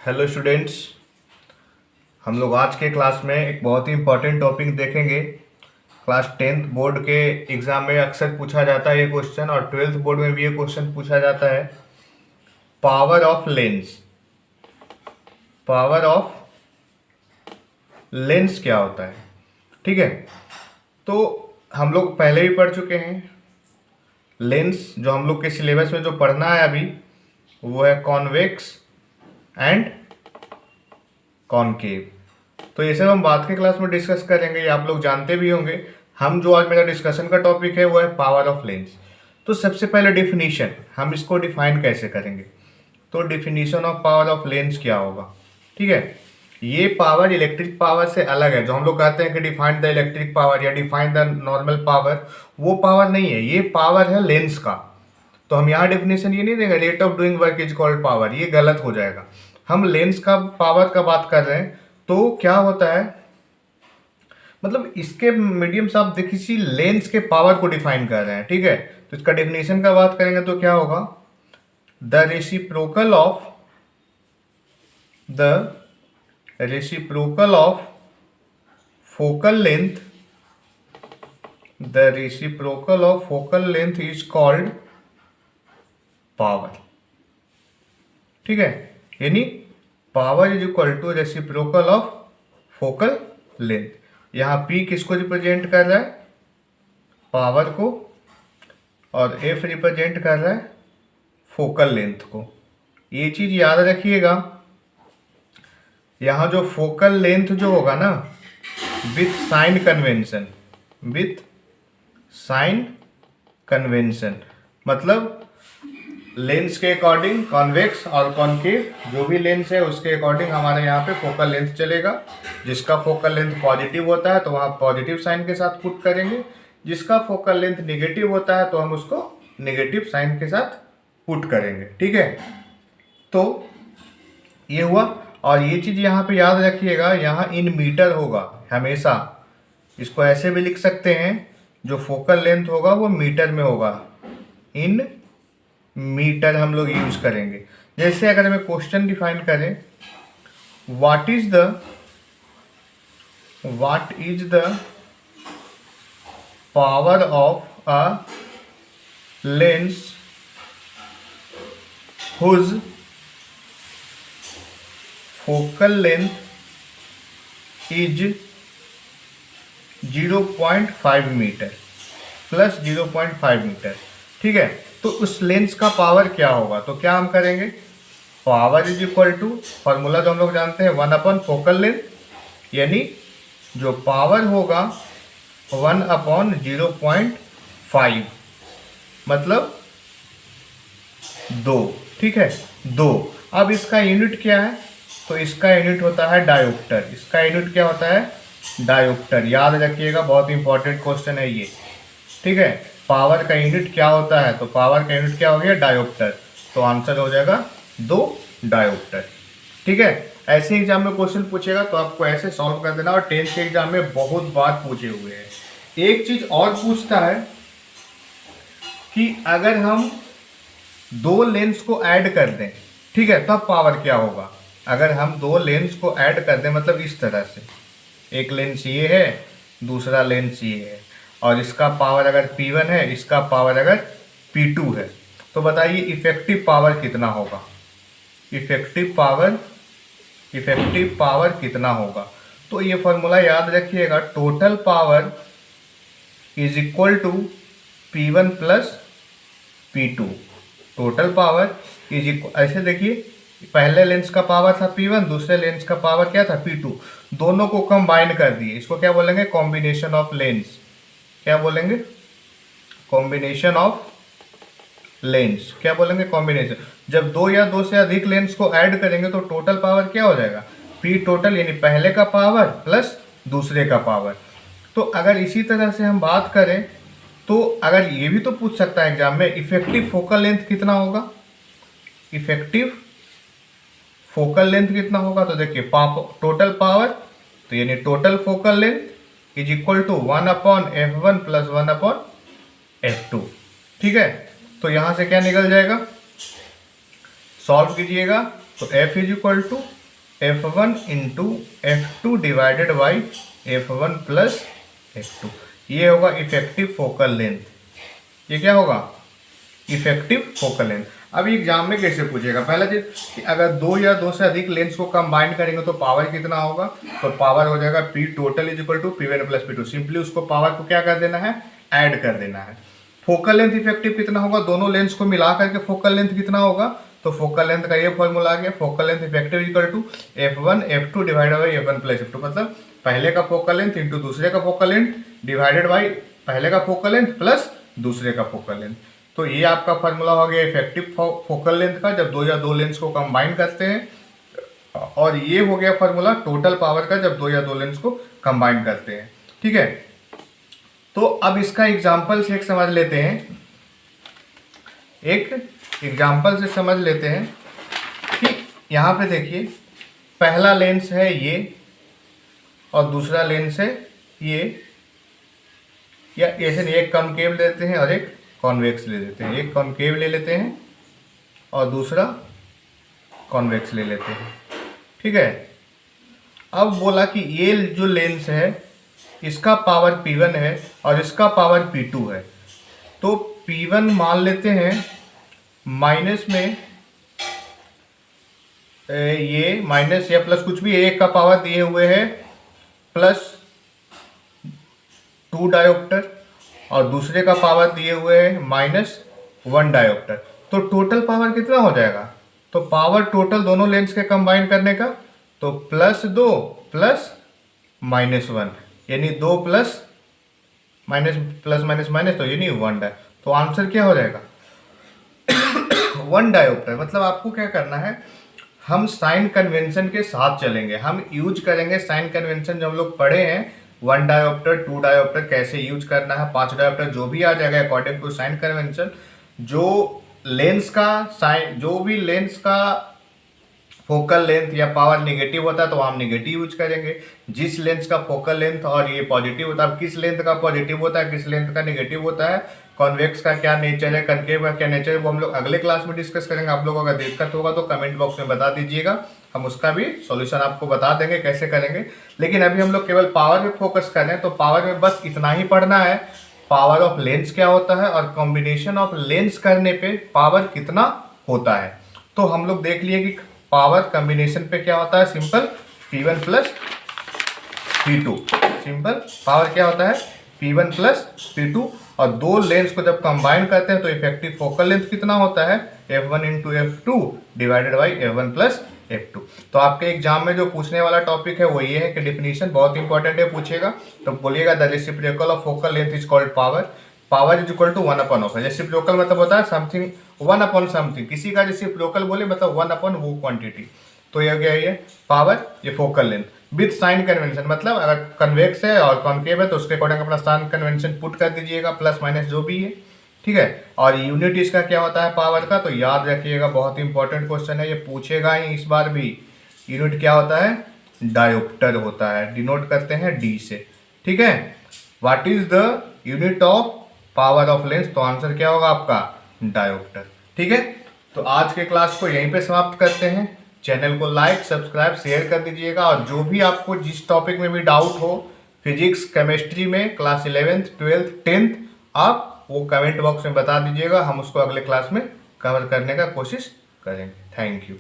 Hello students. हम लोग आज के क्लास में एक बहुत ही इम्पोर्टेंट टॉपिक देखेंगे। क्लास 10th बोर्ड के एग्ज़ाम में अक्सर पूछा जाता है ये क्वेश्चन, और 12th बोर्ड में भी ये क्वेश्चन पूछा जाता है। Power of lens. Power of lens क्या होता है? ठीक है, तो हम लोग पहले भी पढ़ चुके हैं। लेंस जो हम लोग के सिलेबस में जो पढ़ना है अभी, वो है कॉन्वेक्स एंड कॉनकेव। तो ये सब हम बाद के क्लास में डिस्कस करेंगे, ये आप लोग जानते भी होंगे। हम जो आज मेरा डिस्कशन का टॉपिक है वो है पावर ऑफ लेंस। तो सबसे पहले डिफिनीशन, हम इसको डिफाइन कैसे करेंगे? तो definition of power of lens क्या होगा? ठीक है, ये पावर इलेक्ट्रिक पावर से अलग है। जो हम लोग कहते हैं कि डिफाइन द इलेक्ट्रिक पावर या डिफाइन द नॉर्मल पावर, वो पावर नहीं है, ये पावर है लेंस का। तो हम यहाँ डेफिनेशन ये नहीं देंगे rate of doing work is called power, ये गलत हो जाएगा। हम लेंस का पावर का बात कर रहे हैं। तो क्या होता है, मतलब इसके मीडियम से आप देखिए, किसी लेंस के पावर को डिफाइन कर रहे हैं। ठीक है, तो इसका डेफिनेशन का बात करेंगे तो क्या होगा? The reciprocal of focal length, the reciprocal of focal length is called power. ठीक है, यानी power is equal to reciprocal of focal length. यहाँ P किसको रिप्रेजेंट कर रहा है? पावर को, और F रिप्रेजेंट कर रहा है फोकल लेंथ को। ये चीज याद रखिएगा। यहाँ जो फोकल लेंथ जो होगा ना, with sign convention, with sign convention, मतलब लेंस के अकॉर्डिंग कॉन्वेक्स और कॉनकेव जो भी लेंस है उसके अकॉर्डिंग हमारे यहाँ पे फोकल लेंथ चलेगा। जिसका फोकल लेंथ पॉजिटिव होता है तो वहाँ पॉजिटिव साइन के साथ पुट करेंगे, जिसका फोकल लेंथ नेगेटिव होता है तो हम उसको नेगेटिव साइन के साथ पुट करेंगे। ठीक है, तो ये हुआ। और ये चीज़ यहाँ पे याद रखिएगा, यहाँ इन मीटर होगा हमेशा। इसको ऐसे भी लिख सकते हैं, जो फोकल लेंथ होगा वो मीटर में होगा, इन मीटर हम लोग यूज करेंगे। जैसे अगर हमें क्वेश्चन डिफाइन करें, what is the power of a lens whose focal length is 0.5 metre plus 0.5 metre. ठीक है, तो उस लेंस का पावर क्या होगा? तो क्या हम करेंगे? Power is equal to, formula जो हम लोग जानते हैं, 1 अपॉन फोकल लेंथ, यानी जो पावर होगा 1 अपॉन 0.5, मतलब 2। ठीक है, 2। अब इसका यूनिट क्या है? तो इसका यूनिट होता है डायोप्टर। इसका यूनिट क्या होता है? डायोप्टर। याद रखिएगा, बहुत इंपॉर्टेंट क्वेश्चन है ये। ठीक है, पावर का यूनिट क्या होता है? तो पावर का यूनिट क्या हो गया? डायोप्टर। तो आंसर हो जाएगा 2 डायोप्टर। ठीक है, ऐसे एग्जाम में क्वेश्चन पूछेगा तो आपको ऐसे सॉल्व कर देना, और 10th के एग्जाम में बहुत बार पूछे हुए हैं। एक चीज और पूछता है कि अगर हम 2 लेंस को ऐड कर दें, ठीक है, तब पावर क्या होगा? अगर हम 2 लेंस को ऐड कर दें, मतलब इस तरह से, एक लेंस ये है, दूसरा लेंस ये है, और इसका पावर अगर P1 है, इसका पावर अगर P2 है, तो बताइए इफेक्टिव पावर कितना होगा? इफेक्टिव पावर कितना होगा? तो ये फॉर्मूला याद रखिएगा, total power is equal to P1 plus P2। Total power is equal, ऐसे देखिए, पहले लेंस का पावर था P1, दूसरे लेंस का पावर क्या था? P2। दोनों को कंबाइन कर दिए, इसको क्या बोलेंगे? Combination of lens. क्या बोलेंगे? Combination of lens. क्या बोलेंगे? कॉम्बिनेशन। जब 2 या 2 से अधिक लेंस को ऐड करेंगे तो टोटल पावर क्या हो जाएगा? P टोटल, यानी पहले का पावर प्लस दूसरे का पावर। तो अगर इसी तरह से हम बात करें, तो अगर ये भी तो पूछ सकता है एग्जाम में, इफेक्टिव फोकल लेंथ कितना होगा? इफेक्टिव फोकल लेंथ कितना होगा? तो देखिए, टोटल पावर, तो यानी total focal length is equal to 1 upon F1 plus 1 upon F2। ठीक है, तो यहां से क्या निकल जाएगा? सॉल्व कीजिएगा, तो F is equal to F1 into F2 divided by F1 plus F2। ये होगा इफेक्टिव फोकल लेंथ। ये क्या होगा? Effective focal length. अब एग्जाम में कैसे पूछेगा? पहला चीज कि अगर दो या दो से अधिक लेंस को कंबाइन करेंगे तो पावर कितना होगा? तो पावर हो जाएगा P total is equal to P1 plus P2। Simply उसको पावर को क्या कर देना है? ऐड कर देना है। फोकल लेंथ इफेक्टिव कितना होगा? दोनों लेंस को मिला करके फोकल लेंथ कितना होगा? तो फोकल लेंथ का ये फॉर्मूला आ गया, focal length effective equal to F1 F2 divided by F1 plus F2। मतलब पहले का फोकल लेंथ इंटू दूसरे का फोकल लेंथ डिवाइडेड बाई पहले का फोकल लेंथ प्लस दूसरे का फोकल लेंथ। तो ये आपका फार्मूला हो गया इफेक्टिव फोकल लेंथ का, जब दो या दो लेंस को कंबाइन करते हैं। और ये हो गया फार्मूला टोटल पावर का, जब दो या दो लेंस को कंबाइन करते हैं। ठीक है, तो अब इसका एग्जाम्पल से एक समझ लेते हैं। एक एग्जाम्पल से समझ लेते हैं कि यहाँ पे देखिए, पहला लेंस है ये और दूसरा लेंस है ये, या ऐसे नहीं, एक कॉनकेव लेते हैं और एक कॉन्वेक्स ले लेते हैं। एक कॉनकेव ले लेते हैं और दूसरा कॉन्वेक्स ले लेते हैं। ठीक है, अब बोला कि ये जो लेंस है इसका पावर P1 है और इसका पावर P2 है। तो P1 मान लेते हैं माइनस में ये माइनस या प्लस कुछ भी एक का पावर दिए हुए है प्लस 2 डायोप्टर और दूसरे का पावर दिए हुए है -1 डायोप्टर। तो टोटल पावर कितना हो जाएगा? तो पावर टोटल दोनों लेंस के कंबाइन करने का तो +2 प्लस -1, यानी 2 plus minus plus minus minus, तो यानी 1 डाय। तो आंसर क्या हो जाएगा? 1 डायोप्टर। मतलब आपको क्या करना है, हम साइन कन्वेंशन के साथ चलेंगे, हम यूज करेंगे साइन कन्वेंशन जो हम लोग पढ़े हैं। 1 डायोप्टर, 2 डायोप्टर कैसे यूज करना है, 5 डायोप्टर, जो भी आ जाएगा अकॉर्डिंग टू साइन कन्वेंशन। जो लेंस का साइन, जो भी लेंस का फोकल लेंथ या पावर निगेटिव होता है तो हम निगेटिव यूज करेंगे। जिस लेंस का फोकल लेंथ और ये पॉजिटिव होता है, किस लेंथ का पॉजिटिव होता है, किस लेंथ का निगेटिव होता है, कॉन्वेक्स का क्या नेचर है, कनकेव का क्या नेचर है, वो हम लोग अगले क्लास में डिस्कस करेंगे। आप लोगों को अगर दिक्कत होगा तो कमेंट बॉक्स में बता दीजिएगा, हम उसका भी सॉल्यूशन आपको बता देंगे कैसे करेंगे। लेकिन अभी हम लोग केवल पावर पे फोकस कर रहे हैं, तो पावर में बस इतना ही पढ़ना है, पावर ऑफ लेंस क्या होता है और कॉम्बिनेशन ऑफ लेंस करने पे पावर कितना होता है। तो हम लोग देख लिए कि पावर कॉम्बिनेशन पे क्या होता है, simple P1 plus P2। Simple power क्या होता है, P1 प्लस P2। और दो लेंस को जब कंबाइन करते हैं तो इफेक्टिव फोकल लेंथ कितना होता है, F1 into F2 divided by F1 plus F2। तो आपके एग्जाम में जो पूछने वाला टॉपिक है वो ये है कि डिफिनीशन बहुत इंपॉर्टेंट है, पूछेगा तो बोलिएगा the reciprocal of focal length is called power. Power is equal to 1 of है। रेसिप्रोकल मतलब होता है समथिंग 1 अपॉन समथिंग, किसी का रेसिप्रोकल बोले मतलब 1 अपॉन वो क्वांटिटी। तो ये क्या है, ये पावर, ये focal length with sign convention. मतलब अगर कन्वेक्स है और कॉन्केव है तो उसके अकॉर्डिंग अपना साइन कन्वेंशन पुट कर दीजिएगा, प्लस माइनस जो भी है। ठीक है, और यूनिट इसका क्या होता है पावर का, तो याद रखिएगा, बहुत इंपॉर्टेंट क्वेश्चन है, ये पूछेगा ही इस बार भी। यूनिट क्या होता है, डायोप्टर होता है, डिनोट करते हैं D से। ठीक है, what is the unit of power of lens, तो आंसर क्या होगा आपका, डायोप्टर। ठीक है, तो आज के क्लास को यहीं पे समाप्त करते हैं। चैनल को लाइक सब्सक्राइब शेयर कर दीजिएगा, और जो भी आपको जिस टॉपिक में भी डाउट हो, फिजिक्स केमिस्ट्री में क्लास 11th 12th 10th, आप वो कमेंट बॉक्स में बता दीजिएगा, हम उसको अगले क्लास में कवर करने का कोशिश करेंगे। Thank you.